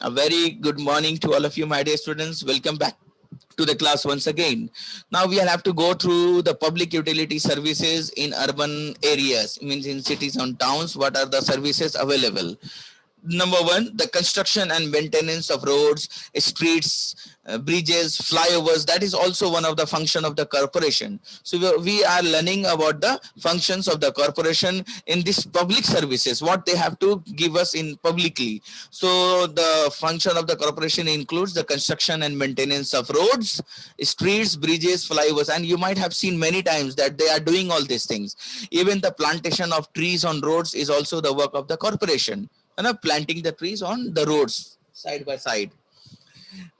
A very good morning to all of you, my dear students. Welcome back to the class once again. Now we will have to go through the public utility services in urban areas, means in cities and towns. What are the services available? Number one, the construction and maintenance of roads, streets, bridges, flyovers. That is also one of the function of the corporation. So we are learning about the functions of the corporation in this public services, what they have to give us in publicly. So the function of the corporation includes the construction and maintenance of roads, streets, bridges, flyovers, and you might have seen many times that they are doing all these things. Even the plantation of trees on roads is also the work of the corporation, planting the trees on the roads side by side.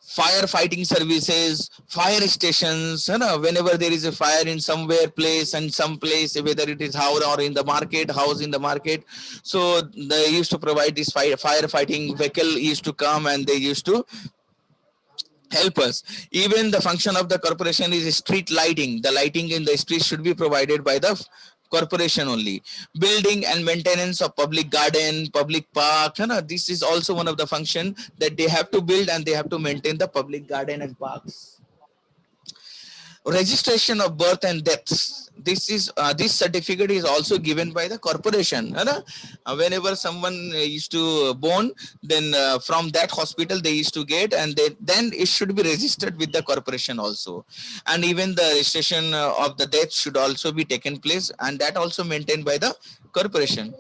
Firefighting services, fire stations, whenever there is a fire in somewhere place and some place, whether it is house or in the market, house in the market, so they used to provide this firefighting vehicle used to come and they used to help us. Even the function of the corporation is street lighting. The lighting in the street should be provided by the corporation only. Building and maintenance of public garden, public park, this is also one of the function that they have to build and they have to maintain the public garden and parks. Registration of birth and deaths, this certificate is also given by the corporation, whenever someone used to born, then from that hospital they used to get, and then it should be registered with the corporation also. And even the registration of the death should also be taken place, and that also maintained by the corporation.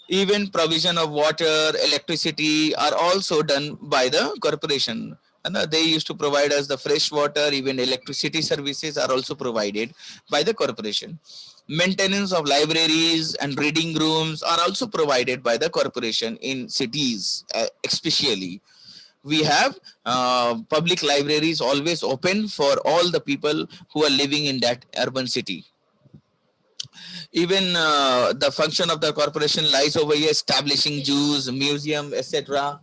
Even provision of water, electricity are also done by the corporation. And they used to provide us the fresh water. Even electricity services are also provided by the corporation. Maintenance of libraries and reading rooms are also provided by the corporation in cities, especially. We have public libraries always open for all the people who are living in that urban city. Even the function of the corporation lies over here, establishing zoos, museum, etc.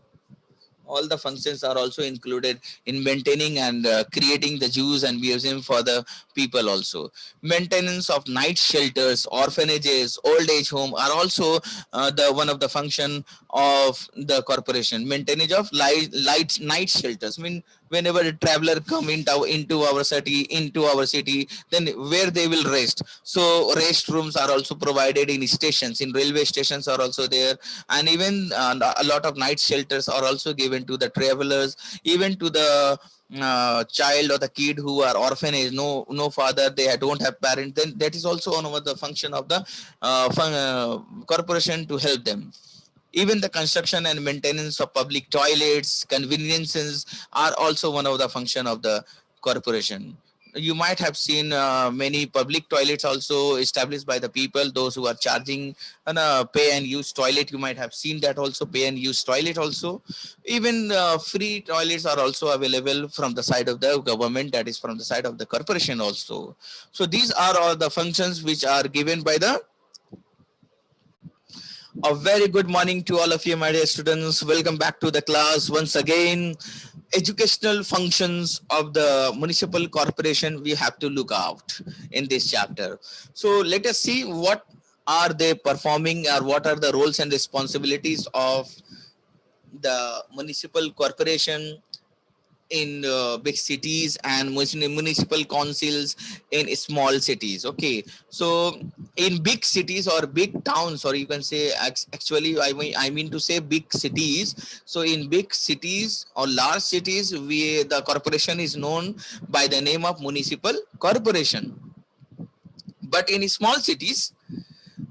All the functions are also included in maintaining and creating the zoos and museum for the people also. Maintenance of night shelters, orphanages, old age home are also the one of the function of the corporation. Maintenance of light night shelters, I mean, whenever a traveler come into our city, then where they will rest. So restrooms are also provided in stations, in railway stations are also there. And even a lot of night shelters are also given to the travelers, even to the child or the kid who are orphanage, no father, they don't have parents, then that is also one of the function of the corporation to help them. Even the construction and maintenance of public toilets, conveniences are also one of the function of the corporation. You might have seen many public toilets also established by the people, those who are charging and pay and use toilet. You might have seen that also, pay and use toilet also. Even free toilets are also available from the side of the government, that is from the side of the corporation also. So these are all the functions which are given by the. A very good morning to all of you, my dear students. Welcome back to the class once again. Educational functions of the municipal corporation we have to look out in this chapter. So let us see what are they performing, or what are the roles and responsibilities of the municipal corporation in big cities and municipal councils in small cities. Okay, so in big cities or big towns, or you can say, actually I mean to say big cities. So in big cities or large cities, the corporation is known by the name of municipal corporation. But in small cities,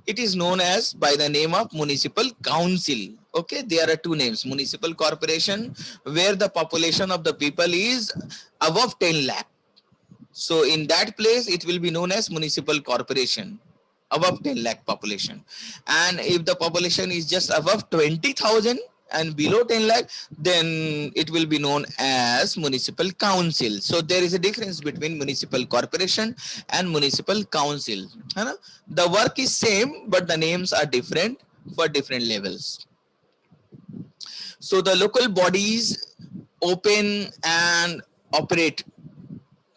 it is known as by the name of municipal council. Okay, there are two names: municipal corporation, where the population of the people is above 10 lakh. So in that place, it will be known as municipal corporation, above 10 lakh population. And if the population is just above 20,000 and below 10 lakh, then it will be known as municipal council. So there is a difference between municipal corporation and municipal council. The work is same, but the names are different for different levels. So the local bodies open and operate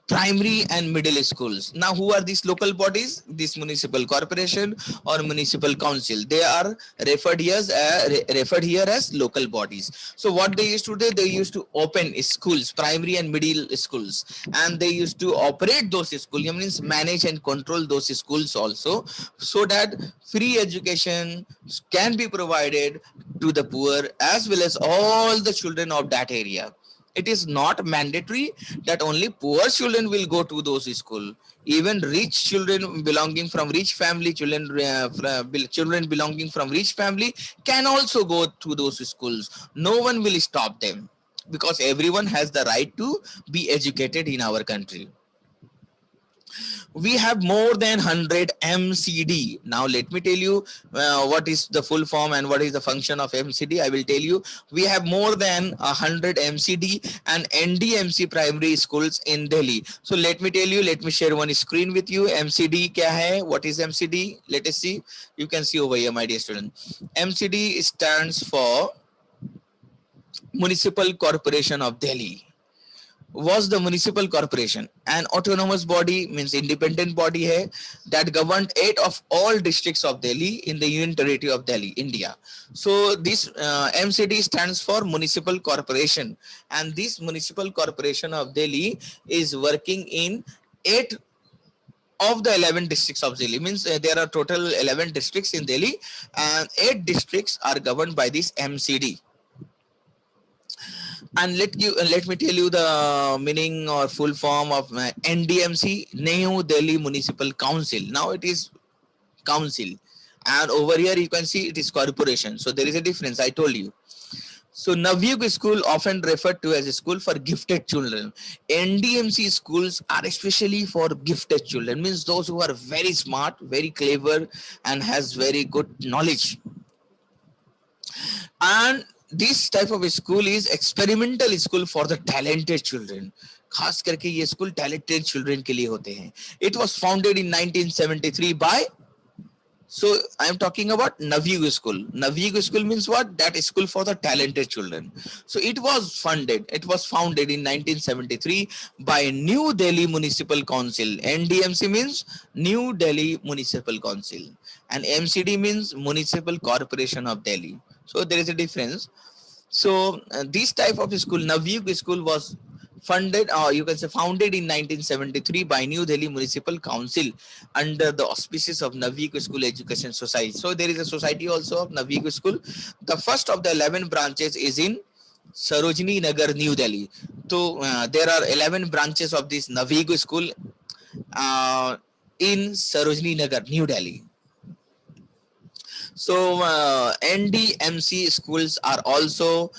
primary and middle schools. Now, who are these local bodies? This municipal corporation or municipal council. They are referred here as local bodies. So, what they used to do, they used to open schools, primary and middle schools, and they used to operate those schools. Means manage and control those schools also, so that free education can be provided to the poor as well as all the children of that area. It is not mandatory that only poor children will go to those school. Even rich children belonging from rich family, children belonging from rich family can also go to those schools. No one will stop them, because everyone has the right to be educated in our country. We have more than 100 MCD. Now let me tell you what is the full form and what is the function of MCD. I will tell you. We have more than 100 MCD and NDMC primary schools in Delhi. So let me tell you, let me share one screen with you. MCD kya hai? What is MCD? Let us see. You can see over here, my dear student. MCD stands for Municipal Corporation of Delhi. Was the municipal corporation an autonomous body, means independent body hai, that governed 8 of all districts of Delhi in the union territory of Delhi, India. So this MCD stands for municipal corporation, and this municipal corporation of Delhi is working in 8 of the 11 districts of Delhi. Means there are total 11 districts in Delhi, and 8 districts are governed by this MCD. And let me tell you the meaning or full form of NDMC, New Delhi Municipal Council. Now it is council, and over here you can see it is corporation. So there is a difference, I told you. So Navyug school, often referred to as a school for gifted children. NDMC schools are especially for gifted children, means those who are very smart, very clever, and has very good knowledge. And this type of school is experimental school for the talented children. खास करके ये school talented children के लिए होते हैं. It was founded in 1973 by, so I am talking about Navyug school. Navyug school means what? That is school for the talented children. So it was founded in 1973 by New Delhi Municipal Council. NDMC means New Delhi Municipal Council, and MCD means Municipal Corporation of Delhi. So there is a difference. So this type of school, Navyug school, was funded, or you can say founded in 1973 by New Delhi Municipal Council under the auspices of Navyug School Education Society. So there is a society also of Navyug School. The first of the 11 branches is in Sarojini Nagar, New Delhi. So there are 11 branches of this Navyug School in Sarojini Nagar, New Delhi. So NDMC schools are also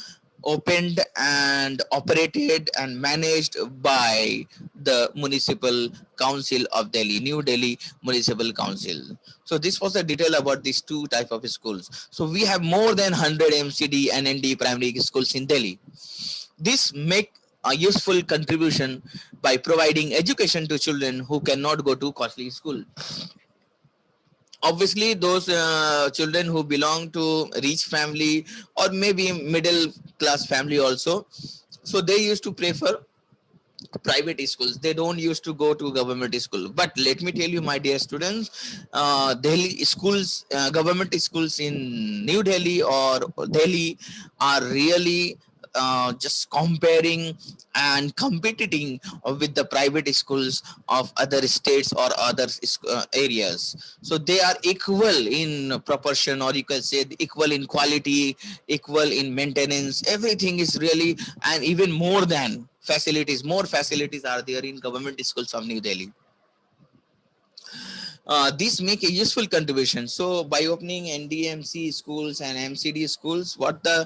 opened and operated and managed by the Municipal Council of Delhi, New Delhi Municipal Council. So this was the detail about these two type of schools. So we have more than 100 MCD and ND primary schools in Delhi. This make a useful contribution by providing education to children who cannot go to costly school. Obviously those children who belong to rich family or maybe middle class family also, so they used to prefer private schools. They don't used to go to government school. But let me tell you, my dear students, Delhi schools, government schools in New Delhi or Delhi are really just comparing and competing with the private schools of other states or other areas. So they are equal in proportion, or you can say equal in quality, equal in maintenance. Everything is really, and even more than facilities, more facilities are there in government schools of New Delhi. This make a useful contribution. So by opening NDMC schools and MCD schools, what the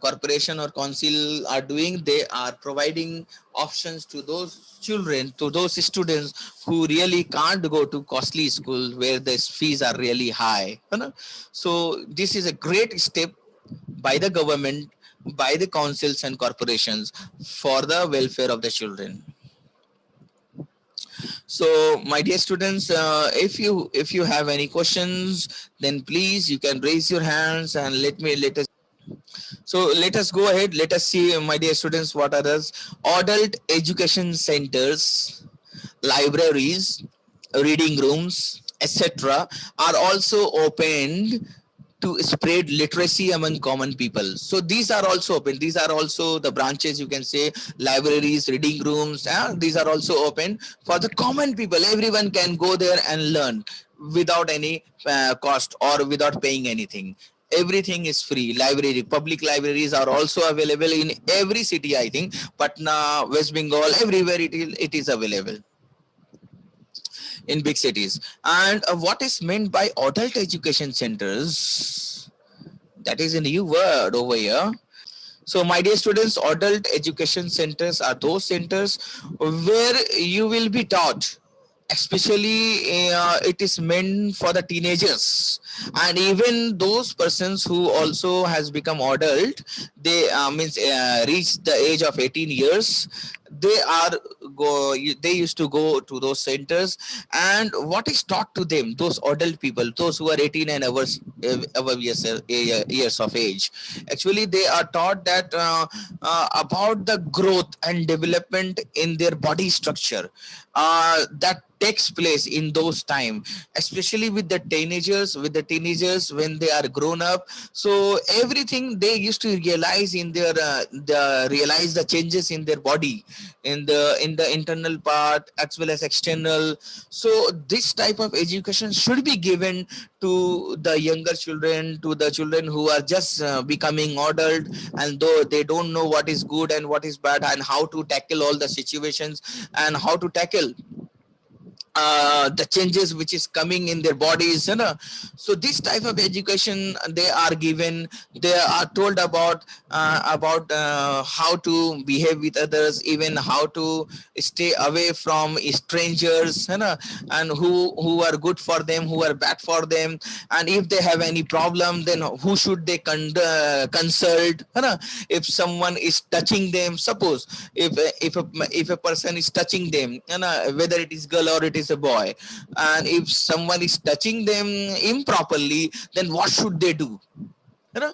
corporation or council are doing, they are providing options to those children, to those students who really can't go to costly schools where the fees are really high. So this is a great step by the government, by the councils and corporations for the welfare of the children. So my dear students, if you have any questions, then please you can raise your hands and let us. So let us go ahead. Let us see, my dear students, what are those adult education centers. libraries, reading rooms, etc., are also opened to spread literacy among common people. So these are also open. These are also the branches, you can say, libraries, reading rooms. These are also open for the common people. Everyone can go there and learn without any cost or without paying anything. Everything is free. Library, public libraries are also available in every city, I think. Patna, West Bengal, everywhere it is available in big cities. And what is meant by adult education centers? That is a new word over here. So, my dear students, adult education centers are those centers where you will be taught, especially it is meant for the teenagers and even those persons who also has become adult. They means reach the age of 18 years. They are they used to go to those centers, and what is taught to them, those adult people, those who are 18 and above years of age, actually they are taught that about the growth and development in their body structure that takes place in those time, especially with the teenagers when they are grown up. So everything they used to realize in their realize the changes in their body, in the internal part as well as external. So this type of education should be given to the younger children, to the children who are just becoming adult, and though they don't know what is good and what is bad and how to tackle all the situations and how to tackle the changes which is coming in their bodies, you know. So this type of education they are given. They are told about how to behave with others, even how to stay away from strangers, you know, and who are good for them, who are bad for them, and if they have any problem, then who should they consult, you know. If someone is touching them, suppose if a person is touching them, you know, whether it is girl or it is a boy, and if someone is touching them improperly, then what should they do, you know?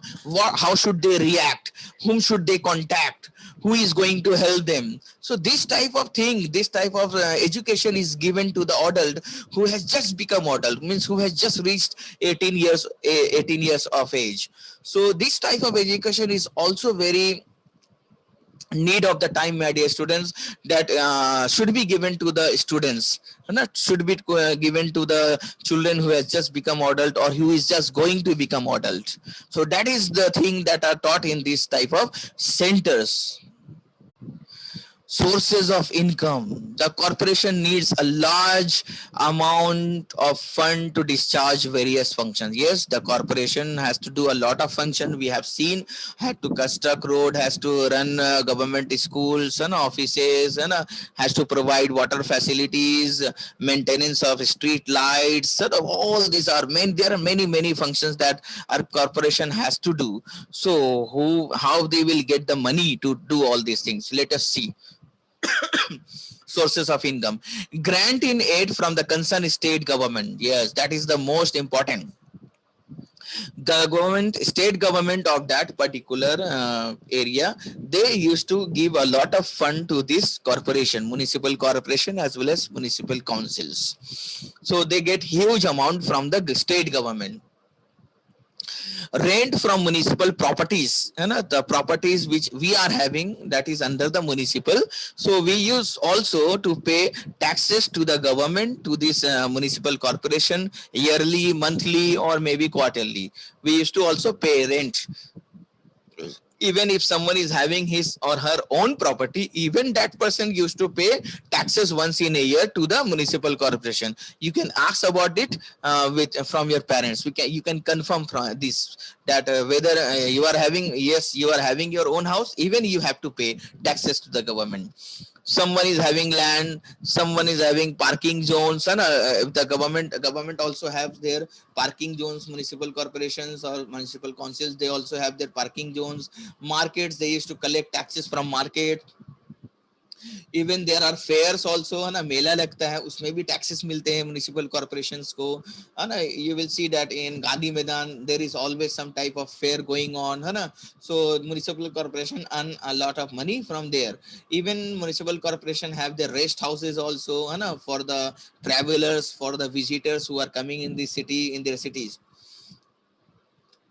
How should they react, whom should they contact, who is going to help them? So this type of thing, this type of education is given to the adult who has just become adult, means who has just reached 18 years of age. So this type of education is also very need of the time, my dear students, that should be given to the students, not should be given to the children who has just become adult or who is just going to become adult. So that is the thing that are taught in this type of centers. Sources of income. The corporation needs a large amount of fund to discharge various functions. Yes, the corporation has to do a lot of function. We have seen, had to construct road, has to run government schools and offices, and has to provide water facilities, maintenance of street lights. Sort of all these are many. There are many functions that our corporation has to do. So how they will get the money to do all these things? Let us see. Sources of income. Grant in aid from the concerned state government. Yes, that is the most important. The state government of that particular area, they used to give a lot of fund to this corporation, municipal corporation as well as municipal councils. So they get huge amount from the state government. Rent from municipal properties, you know, the properties which we are having, that is under the municipal. So we use also to pay taxes to the government, to this municipal corporation, yearly, monthly, or maybe quarterly. We used to also pay rent. Even if someone is having his or her own property, even that person used to pay taxes once in a year to the municipal corporation. You can ask about it from your parents. You can confirm from this that whether you are having, yes, you are having your own house, even you have to pay taxes to the government. Someone is having land, someone is having parking zones, and the government also have their parking zones. Municipal corporations or municipal councils, they also have their parking zones. Markets, they used to collect taxes from market. Even there are fairs also, है ना, मेला लगता है, उसमें भी taxes मिलते हैं municipal corporations को, है ना. You will see that in Gandhi Maidan there is always some type of fair going on, है ना. So municipal corporation earn a lot of money from there. Even municipal corporation have their rest houses also, है ना, for the travelers, for the visitors who are coming in the city, in their cities.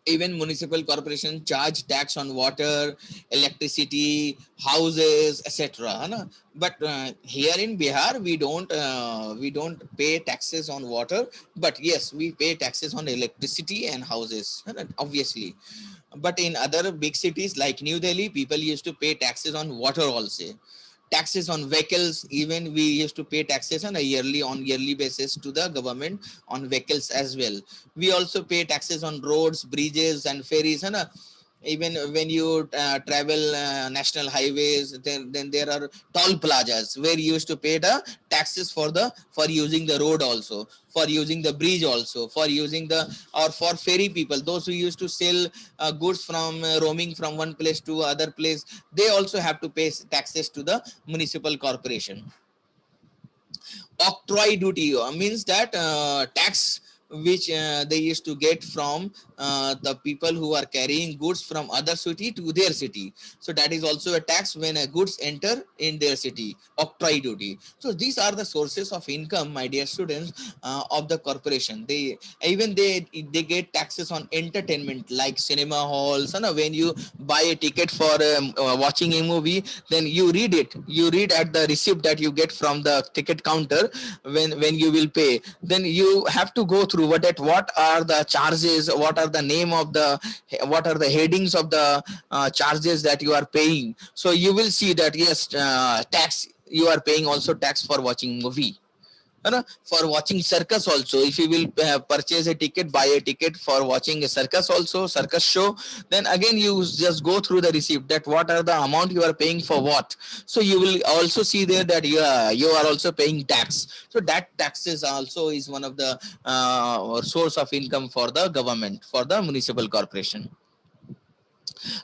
Even municipal corporation charge tax on water, electricity, houses, etc., है ना. But here in Bihar we don't pay taxes on water, but yes, we pay taxes on electricity and houses, है ना, obviously. But in other big cities like New Delhi, people used to pay taxes on water also. Taxes on vehicles, even we used to pay taxes on yearly basis to the government on vehicles as well. We also pay taxes on roads, bridges and ferries, and even when you travel national highways, then there are toll plazas where you used to pay the taxes for using the road also, for using the bridge also, for using the, or for ferry people, those who used to sell goods from roaming from one place to other place, they also have to pay taxes to the municipal corporation. Octroi duty means that tax which they used to get from the people who are carrying goods from other city to their city. So that is also a tax when goods enter in their city. Octroi duty. So these are the sources of income, my dear students, of the corporation. They get taxes on entertainment like cinema halls. And when you buy a ticket for watching a movie, then you read it. You read at the receipt that you get from the ticket counter when you will pay. Then you have to go through what are the charges, what are the name of the, what are the headings of the charges that you are paying. So you will see that yes, tax, you are paying also tax for watching movie. For watching circus also, if you will purchase a ticket, buy a ticket for watching a circus also, circus show, then again you just go through the receipt that what are the amount you are paying for what. So you will also see there that you are also paying tax. So that taxes also is one of the source of income for the government, for the municipal corporation.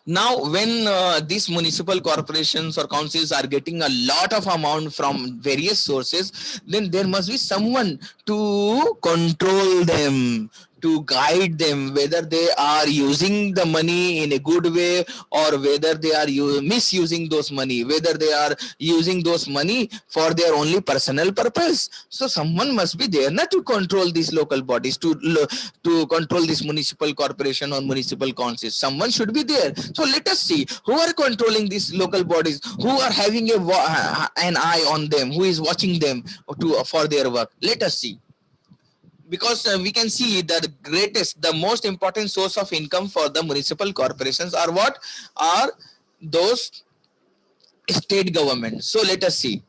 Now when these municipal corporations or councils are getting a lot of amount from various sources, then there must be someone to control them, to guide them, whether they are using the money in a good way or whether they are misusing those money, whether they are using those money for their only personal purpose. So someone must be there not to control these local bodies, to control this municipal corporation or municipal councils. Someone should be there. So let us see who are controlling these local bodies, who are having an eye on them, who is watching them for their work. Let us see. Because we can see the most important source of income for the municipal corporations are what? Are those state governments. So let us see.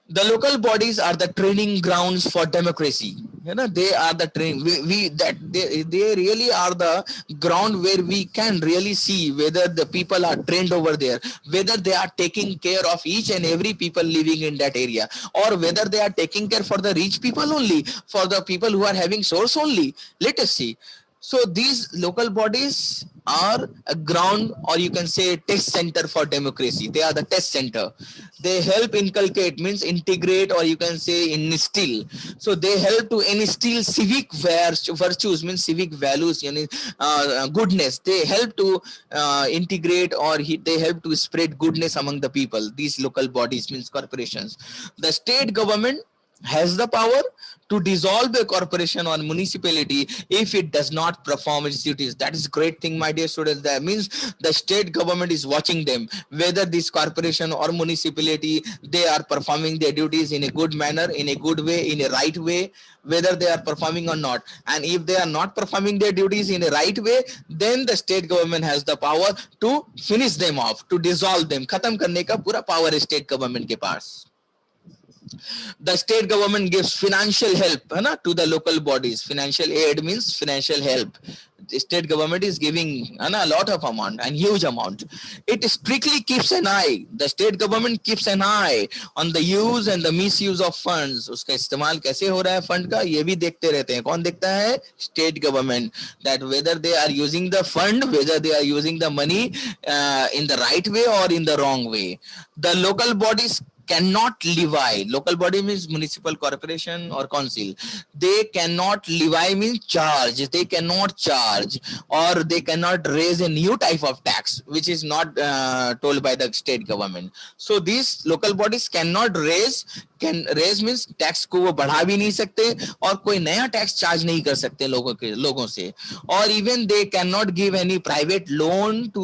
The local bodies are the training grounds for democracy. They are the they really are the ground where we can really see whether the people are trained over there, whether they are taking care of each and every people living in that area, or whether they are taking care for the rich people only, for the people who are having source only. Let us see. So these local bodies are a ground, or you can say test center for democracy. They are the test center. They help inculcate, means integrate, or you can say instill. So they help to instill civic virtues, means civic values, goodness. They help to integrate, or they help to spread goodness among the people. These local bodies means corporations. The state government has the power to dissolve a corporation or municipality if it does not perform its duties. That is great thing, my dear students. That means the state government is watching them, whether this corporation or municipality, they are performing their duties in a good manner, in a good way, in a right way, whether they are performing or not. And if they are not performing their duties in a right way, then the state government has the power to finish them off, to dissolve them. Khatam karne ka pura power is state government ke paas. The state government gives financial help to the local bodies. Financial aid means financial help. state government is giving a lot of amount and huge amount. It strictly keeps an eye. The state government keeps an eye on the use and the misuse of funds. उसका इस्तेमाल कैसे हो रहा है fund का, ये भी देखते रहते हैं. कौन देखता है? State government. That whether they are using the fund, whether they are using the money in the right way or in the wrong way. The local bodies cannot levy. Local body means municipal corporation or council. They cannot levy means charge. They cannot charge or they cannot raise a new type of tax which is not told by the state government. So these local bodies cannot raise. Can raise means tax को वो बढ़ा भी नहीं सकते और कोई नया tax charge नहीं कर सकते लोगों से. और even they can not give any private loan to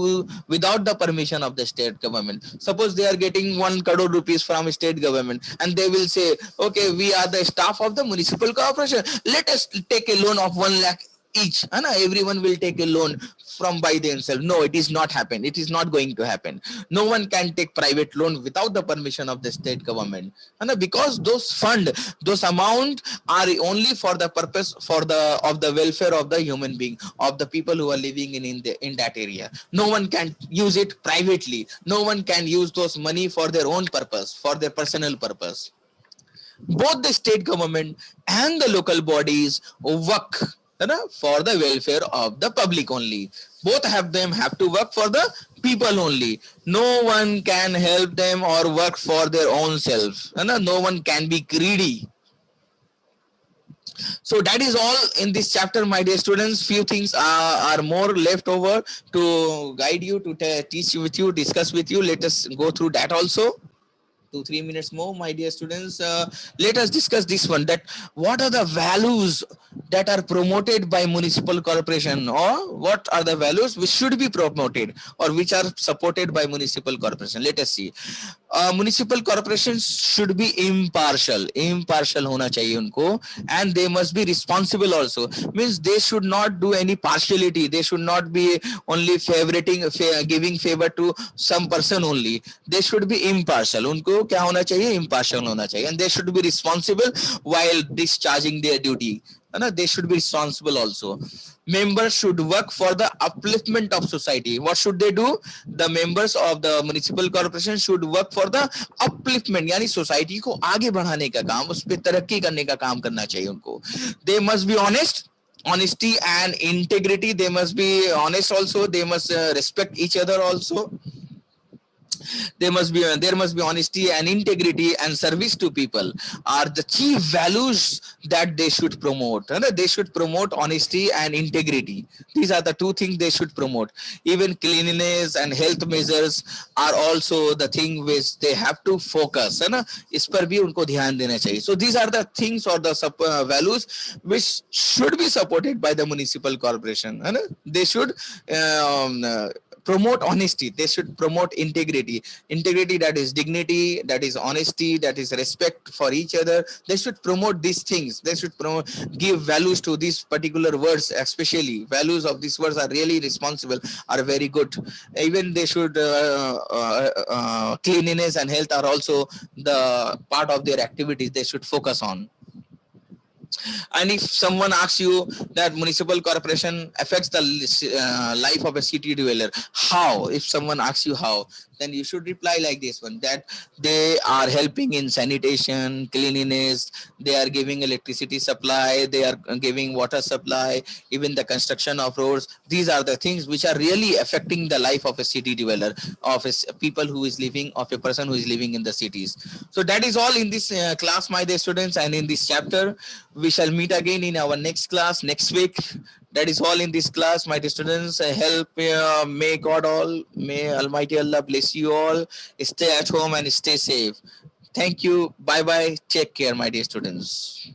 without the permission of the state government. Suppose they are getting 1 crore rupees from state government and they will say, okay, we are the staff of the municipal corporation, let us take a loan of 1 lakh each. Everyone will take a loan from by themselves. No, it is not happen. It is not going to happen. No one can take private loan without the permission of the state government. Because those fund, those amount are only for the purpose of the welfare of the human being, of the people who are living in that area. No one can use it privately. No one can use those money for their own purpose, for their personal purpose. Both the state government and the local bodies work for the welfare of the public only. Both of them have to work for the people only. No one can help them or work for their own self. No one can be greedy. So that is all in this chapter, my dear students. Few things are more left over to guide you, to teach with you, discuss with you. Let us go through that also. 2-3 minutes more, my dear students. Let us discuss this one, that what are the values that are promoted by municipal corporation, or what are the values which should be promoted or which are supported by municipal corporation. Let us see. Municipal corporations should be impartial होना चाहिए उनको, and they must be responsible also. Means they should not do any partiality. They should not be only giving favor to some person only. They should be impartial. उनको क्या होना चाहिए? Impartial होना चाहिए. And they should be responsible while discharging their duty. They should be responsible also. Members should work for the upliftment of society. What should they do? The members of the municipal corporation should work for the upliftment, यानी society को आगे बढ़ाने का काम, उस पे तरक्की करने का काम करना चाहिए उनको. They must be honest. Honesty and integrity. They must be honest also. They must respect each other also. There must be honesty and integrity and service to people are the chief values that they should promote. They should promote honesty and integrity. These are the two things they should promote. Even cleanliness and health measures are also the thing which they have to focus. इस पर भी उनको ध्यान देना चाहिए. So these are the things or the values which should be supported by the municipal corporation. They should promote honesty. They should promote integrity. Integrity, that is dignity, that is honesty, that is respect for each other. They should promote these things. They should give values to these particular words, especially values of these words are really responsible, are very good. Even they should cleanliness and health are also the part of their activities they should focus on. And if someone asks you that municipal corporation affects the life of a city dweller, how? If someone asks you how, then you should reply like this one, that they are helping in sanitation, cleanliness, they are giving electricity supply, they are giving water supply, even the construction of roads. These are the things which are really affecting the life of a city dweller, of a people who is living, of a person who is living in the cities. So that is all in this class, my dear students, and in this chapter. We shall meet again in our next class next week. That is all in this class, my dear students. Help, may God may Almighty Allah bless you all. Stay at home and stay safe. Thank you. Bye bye. Take care, my dear students.